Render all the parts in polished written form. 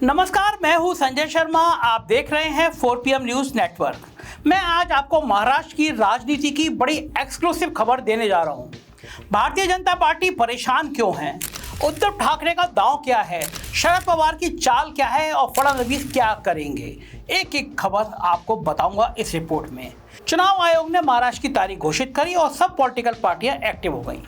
नमस्कार, मैं हूं संजय शर्मा। आप देख रहे हैं 4PM न्यूज नेटवर्क। मैं आज आपको महाराष्ट्र की राजनीति की बड़ी एक्सक्लूसिव खबर देने जा रहा हूं। भारतीय जनता पार्टी परेशान क्यों है, उद्धव ठाकरे का दांव क्या है, शरद पवार की चाल क्या है और फडणवीस क्या करेंगे, एक एक खबर आपको बताऊंगा इस रिपोर्ट में। चुनाव आयोग ने महाराष्ट्र की तारीख घोषित करी और सब पॉलिटिकल पार्टियां एक्टिव हो गई।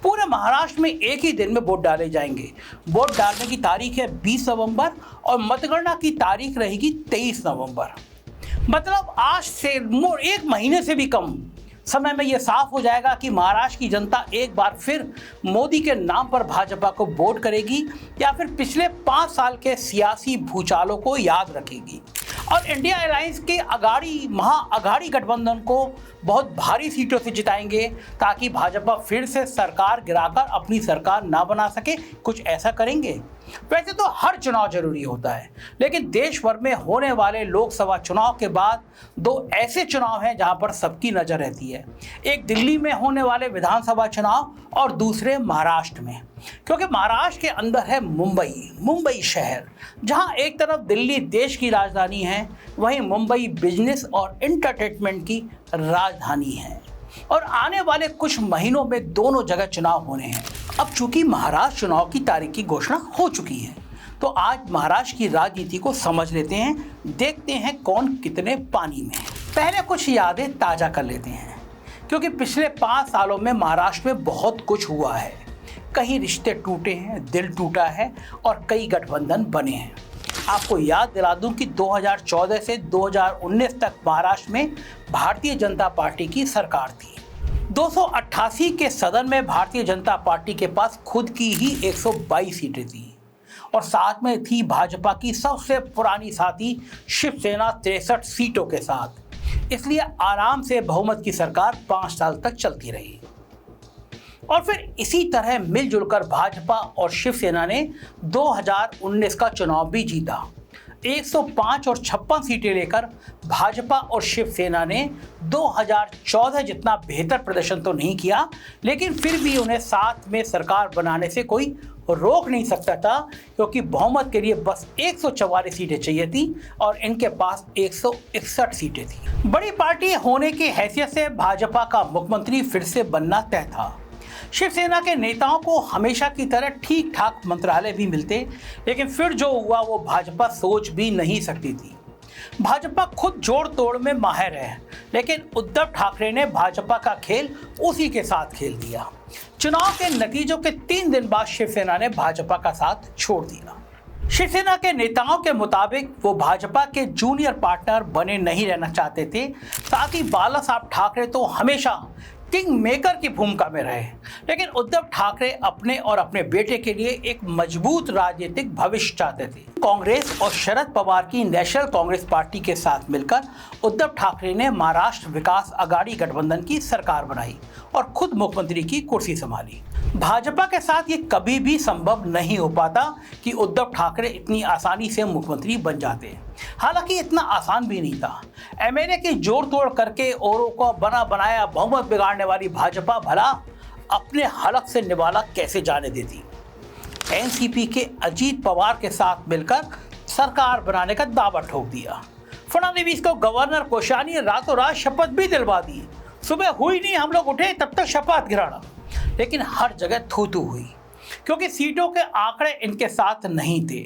पूरे महाराष्ट्र में एक ही दिन में वोट डाले जाएंगे। वोट डालने की तारीख है 20 नवंबर और मतगणना की तारीख रहेगी 23 नवंबर। मतलब आज से एक महीने से भी कम समय में यह साफ हो जाएगा कि महाराष्ट्र की जनता एक बार फिर मोदी के नाम पर भाजपा को वोट करेगी या फिर पिछले 5 साल के सियासी भूचालों को याद रखेगी और इंडिया अलायंस के महाअघाड़ी गठबंधन को बहुत भारी सीटों से जिताएंगे ताकि भाजपा फिर से सरकार गिराकर अपनी सरकार ना बना सके। कुछ ऐसा करेंगे। वैसे तो हर चुनाव जरूरी होता है, लेकिन देश भर में होने वाले लोकसभा चुनाव के बाद 2 ऐसे चुनाव हैं जहां पर सबकी नजर रहती है। एक दिल्ली में होने वाले विधानसभा चुनाव और दूसरे महाराष्ट्र में, क्योंकि महाराष्ट्र के अंदर है मुंबई शहर, जहां एक तरफ दिल्ली देश की राजधानी है, वहीं मुंबई बिजनेस और एंटरटेनमेंट की राजधानी है और आने वाले कुछ महीनों में दोनों जगह चुनाव होने हैं। अब चूंकि महाराष्ट्र चुनाव की तारीख की घोषणा हो चुकी है, तो आज महाराष्ट्र की राजनीति को समझ लेते हैं, देखते हैं कौन कितने पानी में है। पहले कुछ यादें ताज़ा कर लेते हैं, क्योंकि पिछले 5 सालों में महाराष्ट्र में बहुत कुछ हुआ है। कई रिश्ते टूटे हैं, दिल टूटा है और कई गठबंधन बने हैं। आपको याद दिला दूं कि 2014 से 2019 तक महाराष्ट्र में भारतीय जनता पार्टी की सरकार थी। 288 के सदन में भारतीय जनता पार्टी के पास खुद की ही 122 सीटें थी और साथ में थी भाजपा की सबसे पुरानी साथी शिवसेना 63 सीटों के साथ। इसलिए आराम से बहुमत की सरकार 5 साल तक चलती रही और फिर इसी तरह मिलजुल कर भाजपा और शिवसेना ने 2019 का चुनाव भी जीता। 105 और 56 सीटें लेकर भाजपा और शिवसेना ने 2014 जितना बेहतर प्रदर्शन तो नहीं किया, लेकिन फिर भी उन्हें साथ में सरकार बनाने से कोई रोक नहीं सकता था, क्योंकि बहुमत के लिए बस 144 सीटें चाहिए थी और इनके पास 161 सीटें थी। बड़ी पार्टी होने की हैसियत से भाजपा का मुख्यमंत्री फिर से बनना तय था। शिवसेना के नेताओं को हमेशा की तरह ठीक ठाक मंत्रालय भी मिलते, लेकिन फिर जो हुआ वो भाजपा सोच भी नहीं सकती थी। भाजपा खुद जोड़ तोड़ में माहिर है, लेकिन उद्धव ठाकरे ने भाजपा का खेल उसी के साथ खेल दिया। चुनाव के नतीजों के 3 दिन बाद शिवसेना ने भाजपा का साथ छोड़ दिया। शिवसेना के नेताओं के मुताबिक वो भाजपा के जूनियर पार्टनर बने नहीं रहना चाहते थे, साथ ही बाला साहब ठाकरे तो हमेशा किंग मेकर की भूमिका में रहे, लेकिन उद्धव ठाकरे अपने और अपने बेटे के लिए एक मजबूत राजनीतिक भविष्य चाहते थे। कांग्रेस और शरद पवार की नेशनल कांग्रेस पार्टी के साथ मिलकर उद्धव ठाकरे ने महाराष्ट्र विकास अघाड़ी गठबंधन की सरकार बनाई और खुद मुख्यमंत्री की कुर्सी संभाली। भाजपा के साथ ये कभी भी संभव नहीं हो पाता कि उद्धव ठाकरे इतनी आसानी से मुख्यमंत्री बन जाते। हालांकि इतना आसान भी नहीं था। एमएलए की जोड़ तोड़ करके औरों को बना बनाया बहुमत बिगाड़ने वाली भाजपा भला अपने हलक से निवाला कैसे जाने देती। एनसीपी के अजीत पवार के साथ मिलकर सरकार बनाने का दावा ठोक दिया। फडणवीस को गवर्नर कोश्यारी ने रातों रात शपथ भी दिलवा दी। सुबह हुई नहीं, हम लोग उठे तब तक शपथ गिराना, लेकिन हर जगह थू-थू हुई, क्योंकि सीटों के आंकड़े इनके साथ नहीं थे।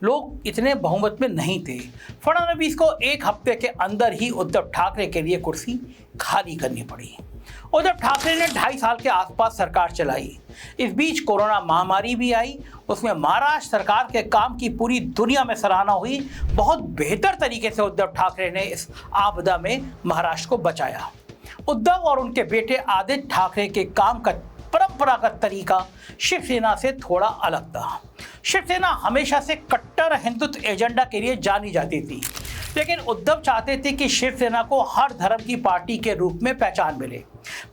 लोग इतने बहुमत में नहीं थे। फडणवीस को 1 हफ्ते के अंदर ही उद्धव ठाकरे के लिए कुर्सी खाली करनी पड़ी। उद्धव ठाकरे ने 2.5 साल के आसपास सरकार चलाई। इस बीच कोरोना महामारी भी आई। उसमें महाराष्ट्र सरकार के काम की पूरी दुनिया में सराहना हुई। बहुत बेहतर तरीके से उद्धव ठाकरे ने इस आपदा में महाराष्ट्र को बचाया। उद्धव और उनके बेटे आदित्य ठाकरे के काम का परंपरागत तरीका शिवसेना से थोड़ा अलग था। शिवसेना हमेशा से कट्टर हिंदुत्व एजेंडा के लिए जानी जाती थी, लेकिन उद्धव चाहते थे कि शिवसेना को हर धर्म की पार्टी के रूप में पहचान मिले।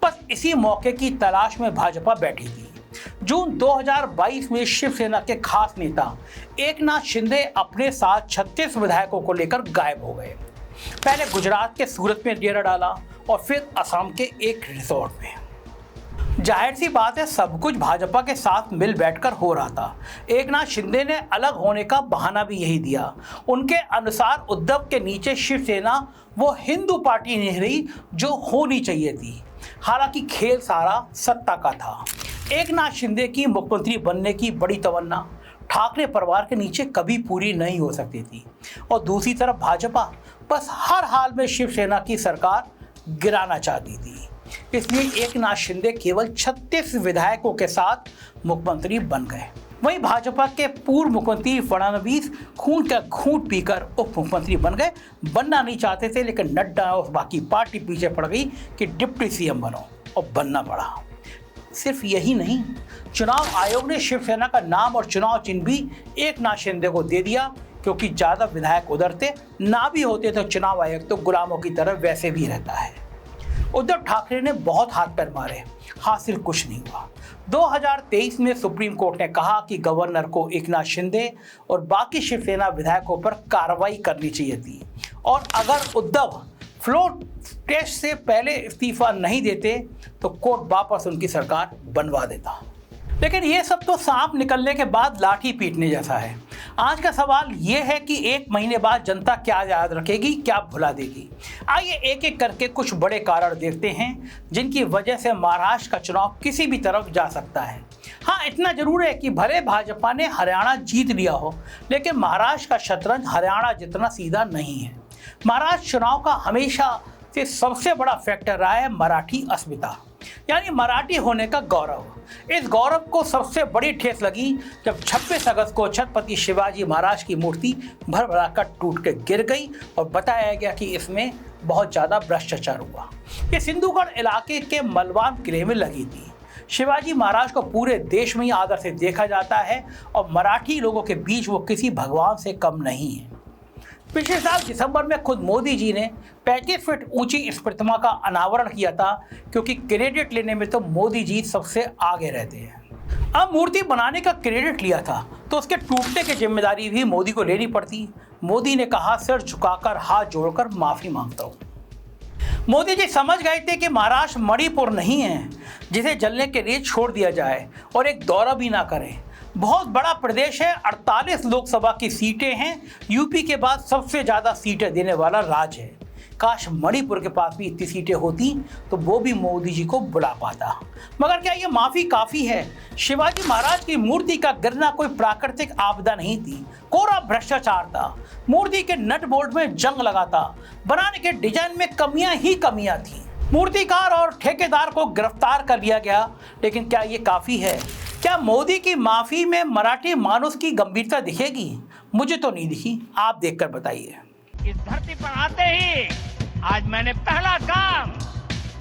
बस इसी मौके की तलाश में भाजपा बैठी थी। जून 2022 में शिवसेना के खास नेता एकनाथ शिंदे अपने साथ 36 विधायकों को लेकर गायब हो गए। पहले गुजरात के सूरत में डेरा डाला और फिर असम के एक रिसोर्ट में। जाहिर सी बात है, सब कुछ भाजपा के साथ मिल बैठकर हो रहा था। एकनाथ शिंदे ने अलग होने का बहाना भी यही दिया। उनके अनुसार उद्धव के नीचे शिवसेना वो हिंदू पार्टी नहीं रही जो होनी चाहिए थी। हालांकि खेल सारा सत्ता का था। एकनाथ शिंदे की मुख्यमंत्री बनने की बड़ी तमन्ना ठाकरे परिवार के नीचे कभी पूरी नहीं हो सकती थी, और दूसरी तरफ भाजपा बस हर हाल में शिवसेना की सरकार गिराना चाहती थी। इसलिए एकनाथ शिंदे केवल 36 विधायकों के साथ मुख्यमंत्री बन गए। वहीं भाजपा के पूर्व मुख्यमंत्री फडणवीस खून का घूंट पीकर उप मुख्यमंत्री बन गए। बनना नहीं चाहते थे, लेकिन नड्डा और बाकी पार्टी पीछे पड़ गई कि डिप्टी सीएम बनो, और बनना पड़ा। सिर्फ यही नहीं, चुनाव आयोग ने शिवसेना का नाम और चुनाव चिन्ह भी एकनाथ शिंदे को दे दिया, क्योंकि ज़्यादा विधायक उधर थे। ना भी होते तो चुनाव आयोग तो गुलामों की तरह वैसे भी रहता है। उद्धव ठाकरे ने बहुत हाथ पैर मारे, हासिल कुछ नहीं हुआ। 2023 में सुप्रीम कोर्ट ने कहा कि गवर्नर को एकनाथ शिंदे और बाकी शिवसेना विधायकों पर कार्रवाई करनी चाहिए थी, और अगर उद्धव फ्लोर टेस्ट से पहले इस्तीफा नहीं देते तो कोर्ट वापस उनकी सरकार बनवा देता। लेकिन ये सब तो सांप निकलने के बाद लाठी पीटने जैसा है। आज का सवाल ये है कि 1 महीने बाद जनता क्या याद रखेगी, क्या भुला देगी। आइए एक एक करके कुछ बड़े कारण देखते हैं जिनकी वजह से महाराष्ट्र का चुनाव किसी भी तरफ जा सकता है। हाँ, इतना जरूर है कि भले भाजपा ने हरियाणा जीत लिया हो, लेकिन महाराष्ट्र का शतरंज हरियाणा जितना सीधा नहीं है। महाराष्ट्र चुनाव का हमेशा से सबसे बड़ा फैक्टर रहा है मराठी अस्मिता, यानी मराठी होने का गौरव। इस गौरव को सबसे बड़ी ठेस लगी जब 26 अगस्त को छत्रपति शिवाजी महाराज की मूर्ति भरभराकर टूट के गिर गई और बताया गया कि इसमें बहुत ज़्यादा भ्रष्टाचार हुआ। ये सिंधुगढ़ इलाके के मलवान किले में लगी थी। शिवाजी महाराज को पूरे देश में ही आदर से देखा जाता है, और मराठी लोगों के बीच वो किसी भगवान से कम नहीं है। पिछले साल दिसंबर में खुद मोदी जी ने 35 फीट ऊंची इस प्रतिमा का अनावरण किया था, क्योंकि क्रेडिट लेने में तो मोदी जी सबसे आगे रहते हैं। अब मूर्ति बनाने का क्रेडिट लिया था तो उसके टूटने की जिम्मेदारी भी मोदी को लेनी पड़ती। मोदी ने कहा, सिर झुकाकर हाथ जोड़कर माफी मांगता हूँ। मोदी जी समझ गए थे कि महाराष्ट्र मणिपुर नहीं है जिसे जलने के लिए छोड़ दिया जाए और एक दौरा भी ना करें। बहुत बड़ा प्रदेश है, 48 लोकसभा की सीटें हैं, यूपी के बाद सबसे ज़्यादा सीटें देने वाला राज्य है। काश मणिपुर के पास भी इतनी सीटें होती तो वो भी मोदी जी को बुला पाता। मगर क्या ये माफ़ी काफ़ी है? शिवाजी महाराज की मूर्ति का गिरना कोई प्राकृतिक आपदा नहीं थी, कोरा भ्रष्टाचार था। मूर्ति के नट बोल्ट में जंग लगा था, बनाने के डिजाइन में कमियां ही कमियां थी। मूर्तिकार और ठेकेदार को गिरफ्तार कर लिया गया, लेकिन क्या ये काफ़ी है? क्या मोदी की माफ़ी में मराठी मानुस की गंभीरता दिखेगी? मुझे तो नहीं दिखी, आप देखकर बताइए। इस धरती पर आते ही आज मैंने पहला काम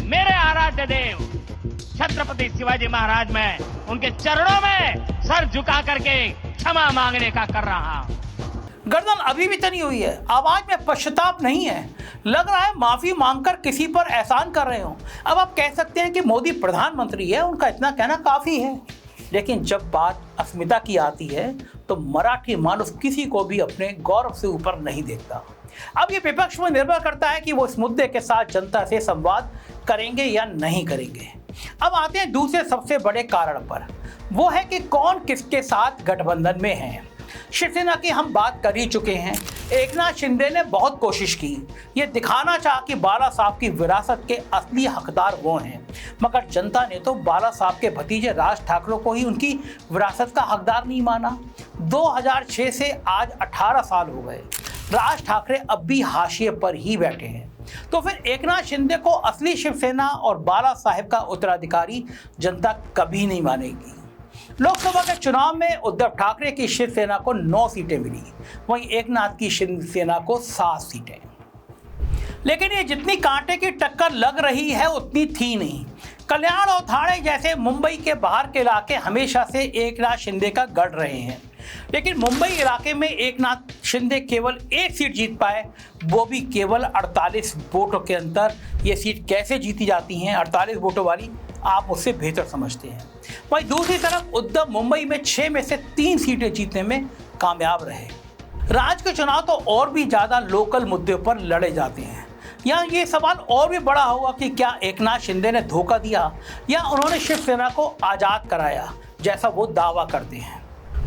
मेरे आराध्य देव छत्रपति शिवाजी महाराज में उनके चरणों में सर झुका करके क्षमा मांगने का कर रहा हूं। गर्दन अभी भी तनी हुई है, आवाज में पश्चाताप नहीं है। लग रहा है माफी मांगकर किसी पर एहसान कर रहे हो। अब आप कह सकते हैं कि मोदी प्रधानमंत्री है, उनका इतना कहना काफी है। लेकिन जब बात अस्मिता की आती है तो मराठी मानुस किसी को भी अपने गौरव से ऊपर नहीं देखता। अब ये विपक्ष में निर्भर करता है कि वो इस मुद्दे के साथ जनता से संवाद करेंगे या नहीं करेंगे। अब आते हैं दूसरे सबसे बड़े कारण पर, वो है कि कौन किसके साथ गठबंधन में है। शिवसेना की हम बात कर ही चुके हैं। एकनाथ शिंदे ने बहुत कोशिश की, ये दिखाना चाहा कि बाला साहब की विरासत के असली हकदार वो हैं, मगर जनता ने तो बाला साहब के भतीजे राज ठाकरे को ही उनकी विरासत का हकदार नहीं माना। 2006 से आज 18 साल हो गए, राज ठाकरे अब भी हाशिए पर ही बैठे हैं। तो फिर एकनाथ शिंदे को असली शिवसेना और बाला साहेब का उत्तराधिकारी जनता कभी नहीं मानेगी। लोकसभा के चुनाव में उद्धव ठाकरे की शिवसेना को 9 सीटें मिली, वहीं एकनाथ की शिवसेना को 7 सीटें। लेकिन ये जितनी कांटे की टक्कर लग रही है उतनी थी नहीं। कल्याण और ठाणे जैसे मुंबई के बाहर के इलाके हमेशा से एकनाथ शिंदे का गढ़ रहे हैं, लेकिन मुंबई इलाके में एकनाथ शिंदे केवल 1 सीट जीत पाए, वो भी केवल 48 वोटों के अंतर। ये सीट कैसे जीती जाती हैं 48 वोटों वाली, आप उससे बेहतर समझते हैं। वहीं दूसरी तरफ उद्धव मुंबई में 6 में से 3 सीटें जीतने में कामयाब रहे। राज्य के चुनाव तो और भी ज़्यादा लोकल मुद्दों पर लड़े जाते हैं। यहाँ ये सवाल और भी बड़ा होगा कि क्या एकनाथ शिंदे ने धोखा दिया या उन्होंने शिवसेना को आज़ाद कराया, जैसा वो दावा करते हैं।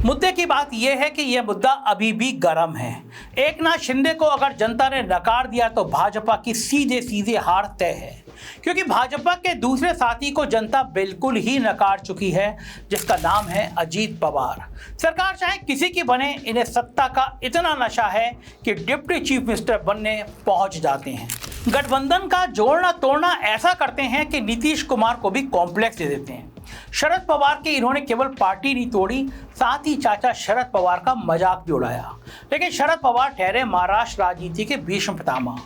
मुद्दे की बात यह है कि यह मुद्दा अभी भी गर्म है। एकनाथ शिंदे को अगर जनता ने नकार दिया तो भाजपा की सीधे सीधे हार तय है, क्योंकि भाजपा के दूसरे साथी को जनता बिल्कुल ही नकार चुकी है, जिसका नाम है अजीत पवार। सरकार चाहे किसी की बने, इन्हें सत्ता का इतना नशा है कि डिप्टी चीफ मिनिस्टर बनने पहुंच जाते हैं। गठबंधन का जोड़ना तोड़ना ऐसा करते हैं कि नीतीश कुमार को भी कॉम्प्लेक्स दे देते हैं। शरद पवार के इन्होंने केवल पार्टी नहीं तोड़ी, साथ ही चाचा शरद पवार का मजाक भी उड़ाया। लेकिन शरद पवार ठहरे महाराष्ट्र राजनीति के भीष्म पितामह।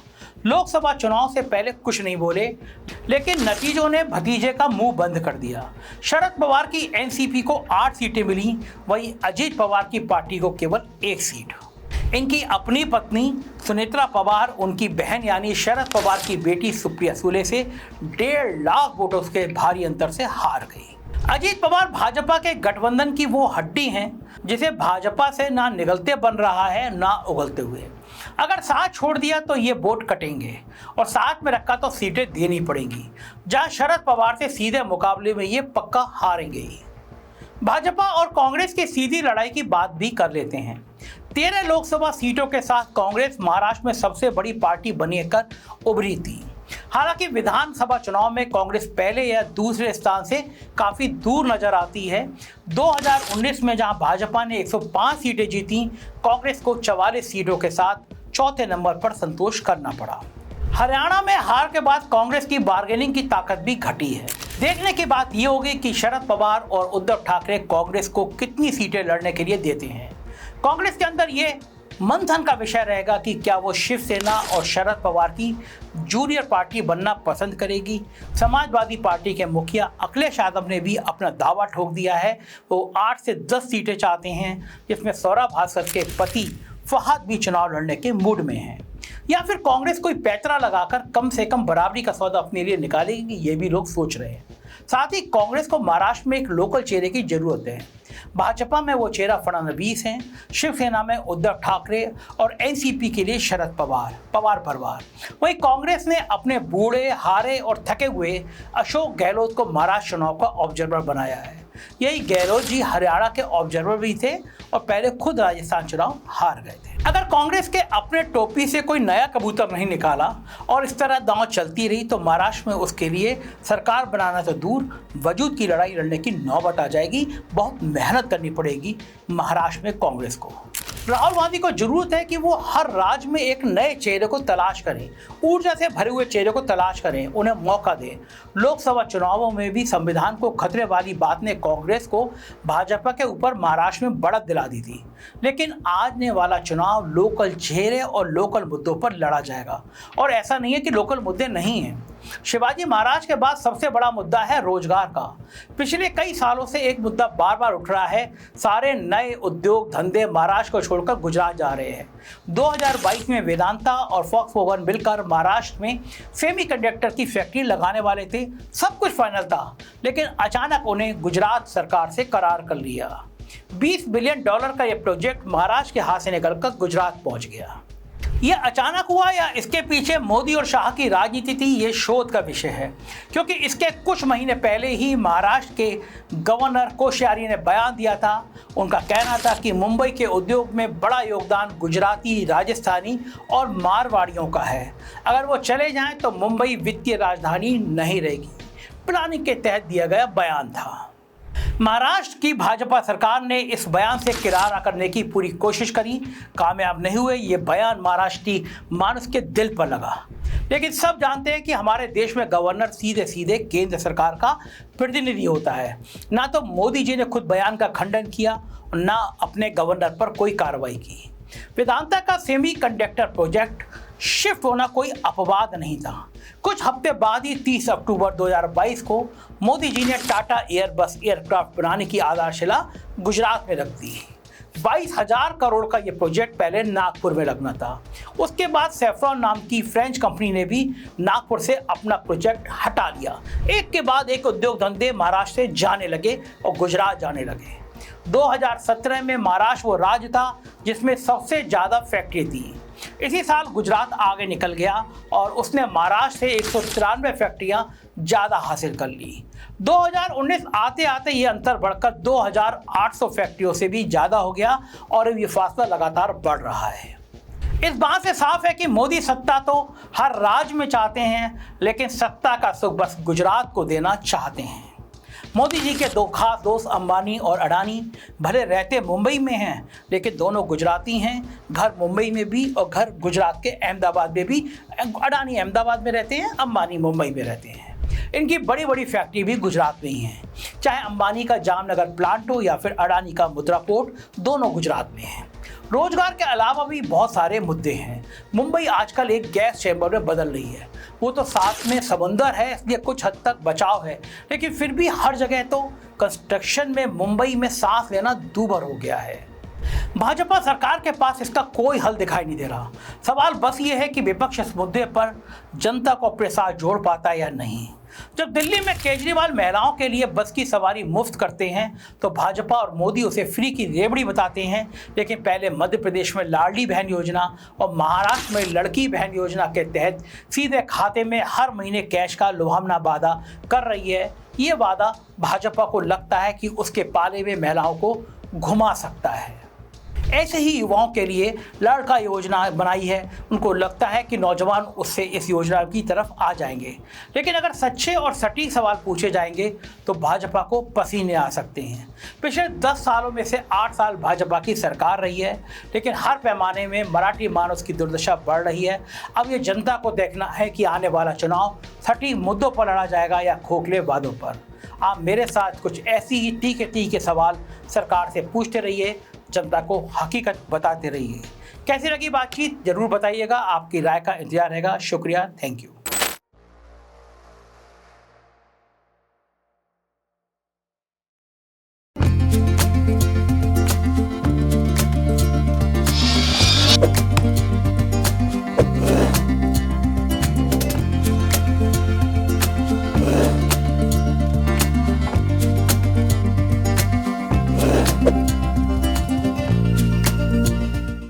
लोकसभा चुनाव से पहले कुछ नहीं बोले, लेकिन नतीजों ने भतीजे का मुंह बंद कर दिया। शरद पवार की एनसीपी को 8 सीटें मिली, वहीं अजीत पवार की पार्टी को केवल 1 सीट। इनकी अपनी पत्नी सुनेत्रा पवार उनकी बहन यानी शरद पवार की बेटी सुप्रिया सुले से 1.5 लाख वोटों के भारी अंतर से हार गई। अजीत पवार भाजपा के गठबंधन की वो हड्डी हैं जिसे भाजपा से ना निगलते बन रहा है ना उगलते हुए। अगर साथ छोड़ दिया तो ये वोट कटेंगे और साथ में रखा तो सीटें देनी पड़ेंगी, जहां शरद पवार से सीधे मुकाबले में ये पक्का हारेंगे ही। भाजपा और कांग्रेस की सीधी लड़ाई की बात भी कर लेते हैं। 13 लोकसभा सीटों के साथ कांग्रेस महाराष्ट्र में सबसे बड़ी पार्टी बनकर उभरी थी। हालांकि विधानसभा चुनाव में कांग्रेस पहले या दूसरे स्थान से काफी दूर नजर आती है। 2019 में जहां भाजपा ने 105 सीटें जीती, कांग्रेस को 44 सीटों के साथ चौथे नंबर पर संतोष करना पड़ा। हरियाणा में हार के बाद कांग्रेस की बार्गेनिंग की ताकत भी घटी है। देखने की बात यह होगी कि शरद पवार और उद्धव ठाकरे कांग्रेस को कितनी सीटें लड़ने के लिए देते हैं। कांग्रेस के अंदर ये मंथन का विषय रहेगा कि क्या वो शिवसेना और शरद पवार की जूनियर पार्टी बनना पसंद करेगी। समाजवादी पार्टी के मुखिया अखिलेश यादव ने भी अपना दावा ठोक दिया है। वो 8 से 10 सीटें चाहते हैं, जिसमें सौरभ भास्कर के पति फहद भी चुनाव लड़ने के मूड में हैं। या फिर कांग्रेस कोई पैतरा लगाकर कम से कम बराबरी का सौदा अपने लिए निकालेगी, ये भी लोग सोच रहे हैं। साथ ही कांग्रेस को महाराष्ट्र में एक लोकल चेहरे की जरूरत है। भाजपा में वो चेहरा फडणवीस हैं, शिवसेना में उद्धव ठाकरे और एनसीपी के लिए शरद पवार परिवार। वहीं कांग्रेस ने अपने बूढ़े, हारे और थके हुए अशोक गहलोत को महाराष्ट्र चुनाव का ऑब्जर्वर बनाया है। यही गहलोत जी हरियाणा के ऑब्जर्वर भी थे और पहले खुद राजस्थान चुनाव हार गए थे। अगर कांग्रेस के अपने टोपी से कोई नया कबूतर नहीं निकाला और इस तरह दांव चलती रही तो महाराष्ट्र में उसके लिए सरकार बनाना तो दूर, वजूद की लड़ाई लड़ने की नौबत आ जाएगी। बहुत मेहनत करनी पड़ेगी महाराष्ट्र में कांग्रेस को। राहुल गांधी को जरूरत है कि वो हर राज्य में एक नए चेहरे को तलाश करें, ऊर्जा से भरे हुए चेहरे को तलाश करें, उन्हें मौका दें। लोकसभा चुनावों में भी संविधान को खतरे वाली बात ने कांग्रेस को भाजपा के ऊपर महाराष्ट्र में बढ़त दिला दी थी। लेकिन आने वाला चुनाव लोकल चेहरे और लोकल मुद्दों पर लड़ा जाएगा। और ऐसा नहीं है कि लोकल मुद्दे नहीं हैं। शिवाजी महाराज के बाद सबसे बड़ा मुद्दा है रोजगार का। पिछले कई सालों से एक मुद्दा बार बार उठ रहा है। सारे नए उद्योग धंधे महाराष्ट्र को छोड़कर गुजरात जा रहे हैं। 2022 में वेदांता और फॉक्सवैगन मिलकर महाराष्ट्र में सेमीकंडक्टर की फैक्ट्री लगाने वाले थे। सब कुछ फाइनल था, लेकिन अचानक उन्हें गुजरात सरकार से करार कर लिया। $20 बिलियन का यह प्रोजेक्ट महाराष्ट्र के हाथ से निकलकर गुजरात पहुंच गया। यह अचानक हुआ या इसके पीछे मोदी और शाह की राजनीति थी, ये शोध का विषय है। क्योंकि इसके कुछ महीने पहले ही महाराष्ट्र के गवर्नर कोश्यारी ने बयान दिया था। उनका कहना था कि मुंबई के उद्योग में बड़ा योगदान गुजराती, राजस्थानी और मारवाड़ियों का है। अगर वो चले जाएं तो मुंबई वित्तीय राजधानी नहीं रहेगी। प्लानिंग के तहत दिया गया बयान था। महाराष्ट्र की भाजपा सरकार ने इस बयान से किनारा करने की पूरी कोशिश करी, कामयाब नहीं हुए। ये बयान महाराष्ट्री मानुष के दिल पर लगा। लेकिन सब जानते हैं कि हमारे देश में गवर्नर सीधे सीधे केंद्र सरकार का प्रतिनिधि होता है। ना तो मोदी जी ने खुद बयान का खंडन किया और ना अपने गवर्नर पर कोई कार्रवाई की। वेदांता का सेमीकंडक्टर प्रोजेक्ट शिफ्ट होना कोई अपवाद नहीं था। कुछ हफ्ते बाद ही 30 अक्टूबर 2022 को मोदी जी ने टाटा एयरबस एयरक्राफ्ट बनाने की आधारशिला गुजरात में रख दी। 22,000 करोड़ का यह प्रोजेक्ट पहले नागपुर में लगना था। उसके बाद सेफ्रॉन नाम की फ्रेंच कंपनी ने भी नागपुर से अपना प्रोजेक्ट हटा लिया। एक के बाद एक उद्योग धंधे महाराष्ट्र से जाने लगे और गुजरात जाने लगे। 2017 में महाराष्ट्र वो राज्य था जिसमें सबसे ज़्यादा फैक्ट्री थी। इसी साल गुजरात आगे निकल गया और उसने महाराष्ट्र से 193 फैक्ट्रियां ज़्यादा हासिल कर ली। 2019 आते आते ये अंतर बढ़कर 2800 फैक्ट्रियों से भी ज़्यादा हो गया और ये फासला लगातार बढ़ रहा है। इस बात से साफ है कि मोदी सत्ता तो हर राज्य में चाहते हैं, लेकिन सत्ता का सुख बस गुजरात को देना चाहते हैं। मोदी जी के दो खास दोस्त अंबानी और अडानी भले रहते मुंबई में हैं, लेकिन दोनों गुजराती हैं। घर मुंबई में भी और घर गुजरात के अहमदाबाद में भी। अडानी अहमदाबाद में रहते हैं, अंबानी मुंबई में रहते हैं। इनकी बड़ी बड़ी फैक्ट्री भी गुजरात में ही हैं, चाहे अंबानी का जामनगर प्लांट हो या फिर अडानी का मुद्रा पोर्ट, दोनों गुजरात में हैं। रोजगार के अलावा भी बहुत सारे मुद्दे हैं। मुंबई आजकल एक गैस चैम्बर में बदल रही है। वो तो साथ में समंदर है, इसलिए कुछ हद तक बचाव है, लेकिन फिर भी हर जगह तो कंस्ट्रक्शन में मुंबई में सांस लेना दूभर हो गया है। भाजपा सरकार के पास इसका कोई हल दिखाई नहीं दे रहा। सवाल बस ये है कि विपक्ष इस मुद्दे पर जनता को अपने साथ जोड़ पाता है या नहीं। जब दिल्ली में केजरीवाल महिलाओं के लिए बस की सवारी मुफ्त करते हैं तो भाजपा और मोदी उसे फ्री की रेवड़ी बताते हैं, लेकिन पहले मध्य प्रदेश में लाडली बहन योजना और महाराष्ट्र में लड़की बहन योजना के तहत सीधे खाते में हर महीने कैश का लुभावना वादा कर रही है। ये वादा भाजपा को लगता है कि उसके पाले में महिलाओं को घुमा सकता है। ऐसे ही युवाओं के लिए लड़का योजना बनाई है। उनको लगता है कि नौजवान उससे इस योजना की तरफ आ जाएंगे, लेकिन अगर सच्चे और सटीक सवाल पूछे जाएंगे तो भाजपा को पसीने आ सकते हैं। पिछले 10 सालों में से 8 साल भाजपा की सरकार रही है, लेकिन हर पैमाने में मराठी मानस की दुर्दशा बढ़ रही है। अब ये जनता को देखना है कि आने वाला चुनाव सटीक मुद्दों पर लड़ा जाएगा या खोखले वादों पर। आप मेरे साथ कुछ ऐसी ही तीखे सवाल सरकार से पूछते रहिए, जनता को हकीकत बताते रहिए। कैसी लगी बातचीत जरूर बताइएगा। आपकी राय का इंतजार रहेगा। शुक्रिया, थैंक यू।